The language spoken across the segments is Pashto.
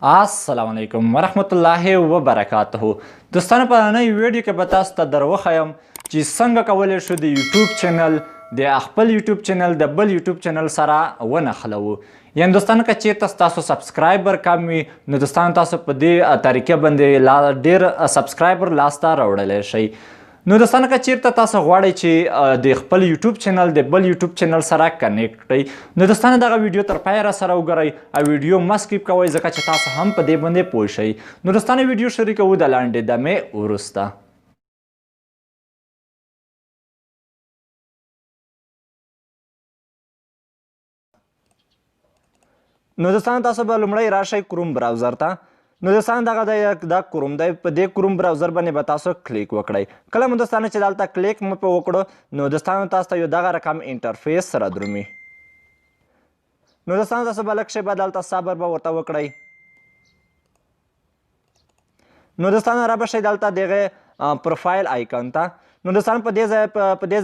अस्सलामुअलैकुम वरहमतुल्लाहि वबरकातुहू। दोस्तों په نننۍ ویډیو کې به تاسو ته دروښیم چې څنګه کولی شو د یوټیوب چینل د خپل یوټیوب چینل د بل یوټیوب چینل سره ونښلوو. یعنې دوستانو که چیرته ستاسو سبسکرایبر کم وي نو دوستانو تاسو په دې طریقه باندې ډېر سبسکرایبر لاسته راوړلی شئ. نو دوستانو که چیرته تاسو غواړئ چې د خپل یوټیوب چینل د بل یوټیوب چینل سره کنیکټ کړئ نو دوستانو دغه ویډیو تر پایه را سره وګورئ او ویډیو مه سکیپ کوئ ځکه چې تاسو هم په دې باندې پوه شئ. نو دوستانو ویډیو شروع کوو د لنډې دمې وروسته. نو دوستانو تاسو به لومړی راشئ کروم براوزر ته. نو دوستانو دغه دا کروم دی، په دې کروم براوزر باندې به تاسو کلیک وکړئ. کله مو دوستانو چې دلته کلیک مو پې وکړو نو دوستانو تاسو ته یو دغه رقم انټرفیس را درومي. نو دوستانو تاسو به لږ شی به دلته صبر به ورته وکړئ. نو دوستانو را به شئ دلته دغه پروفایل آیکن ته. نو دوستانو په دې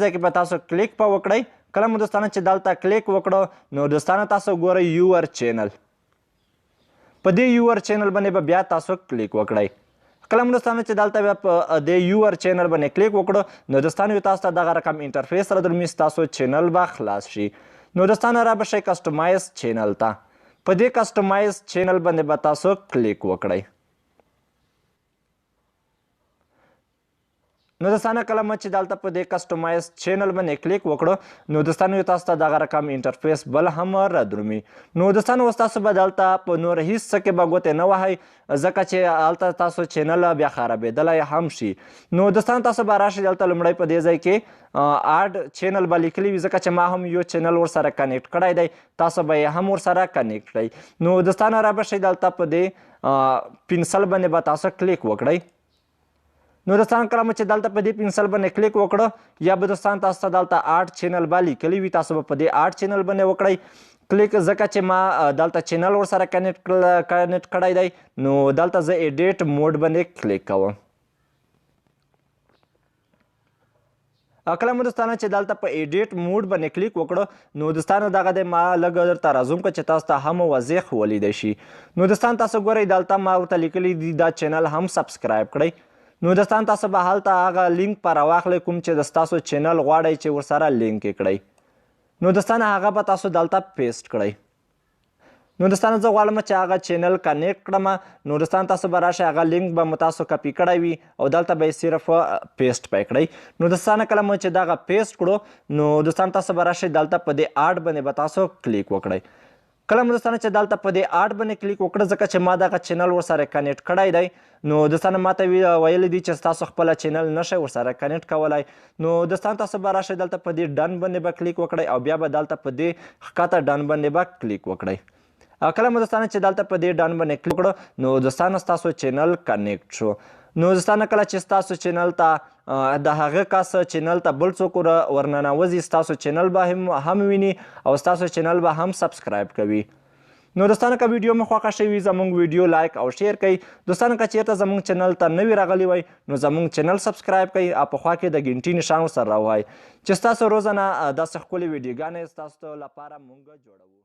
ځای کې به تاسو کلیک په وکړئ. کله مو دوستانو چې دلته کلیک وکړو نو دوستانو تاسو ګورئ یور چینل. په دې یور چینل باندې به بیا تاسو کلیک وکړئ. کله مو دوستانو چې دلته بیا په دې یور چینل باندې کلیک وکړو نو دوستانو تاسو ته دغه رقم انټرفیس را درومي، ستاسو چینل به خلاص شي. نو دوستانو را به شئ کسټمایز چینل ته. په دې کسټمایز چینل باندې به تاسو کلیک وکړئ. نو دوستانو کله مو چې دلته په دې کسټمایز چینل باندې کلیک وکړو نو دوستانو تاسو ته دغه رقم انټرفیس بل هم را درومي. نو دوستانو اوس تاسو به دلته په نور هیڅ څه کې به ګوتې نه وهئ ځکه چې هلته تاسو چینل بیا خرابېدلی هم شي. نو دوستانو تاسو به راشئ دلته لومړی په دې ځای کې اډ چینل به لیکلی وي ځکه چې ما هم یو چینل ورسره کنیکټ کړی دی، تاسو به یې هم ورسره کنیکټ کړئ. نو دوستانو را به شئ دلته په دې پنسل باندې به تاسو کلیک وکړئ. نو دوستانو کله مو چې دلته په دې پنسل باندې کلیک وکړو یا به دوستانو تاسو ته دلته آرټ چینل به لیکلی وي، تاسو به په دې آرټ چینل باندې وکړئ کلیک ځکه چې ما دلته چینل ورسره کنیکټ کړی دی. نو دلته زه ایډیټ موډ باندې کلیک کوم. کله مو دوستانو چې دلته په ایډیټ موډ باندې کلیک وکړو نو دوستانو دغه دی ما لږ درته رازوم کړه چې تاسو ته هم واضح ولیدی شي. نو دوستانو تاسو ګورئ دلته ما ورته لیکلی دي دا چینل هم سبسکرایب کړئ. نو دوستانو تاسو به هلته هغه لینک په راواخلئ کوم چې د ستاسو چینل غواړئ چې ورسره لینک یې کړئ. نو دوستانو هغه به تاسو دلته پیسټ کړئ. نو دوستانو زه غواړم چې هغه چینل کنیکټ کړم. نو دوستانو تاسو به راشئ هغه لینک به مو تاسو کپي کړی وي او دلته به یې صرف پیسټ پی کړئ. نو دوستانو کله مو چې دغه پیسټ کړو نو دوستانو تاسو به راشئ دلته په دې آډ باندې به تاسو کلیک وکړئ. کله مو دوستانو چې دلته په دې آډ باندې کلیک وکړه ځکه چې ما دغه چینل ورسره کنیکټ کړی دی نو دوستانو ما ته ویلی دي چې ستاسو خپله چینل نشئ ورسره کنیکټ کولی. نو دوستانو تاسو به راشئ دلته په دې ډن باندې به کلیک وکړئ او بیا به دلته په دې ښکته ډن باندې به کلیک وکړئ. کله مو دوستانو چې دلته په دې ډن باندې کلیک وکړو نو دوستانو ستاسو چینل کنیکټ شو. نو دوستانو کله چې ستاسو چینل ته د هغه کس چینل ته بل څوک ورننوځي ستاسو چینل به هم ویني او ستاسو چینل به هم سبسکرایب کوي. نو دوستانو که ویډیو مو خوښه شوي زموږ ویډیو لایک او شیر کړئ. دوستانو که چیرته زموږ چینل ته نوي راغلي وئ نو زموږ چینل سبسکرایب کړئ او په خوا کې د ګنټي نشان ورسره راوهئ چې ستاسو روزانه داسې ښکلې ویډیوګانې ستاسو لپاره موږ جوړوو.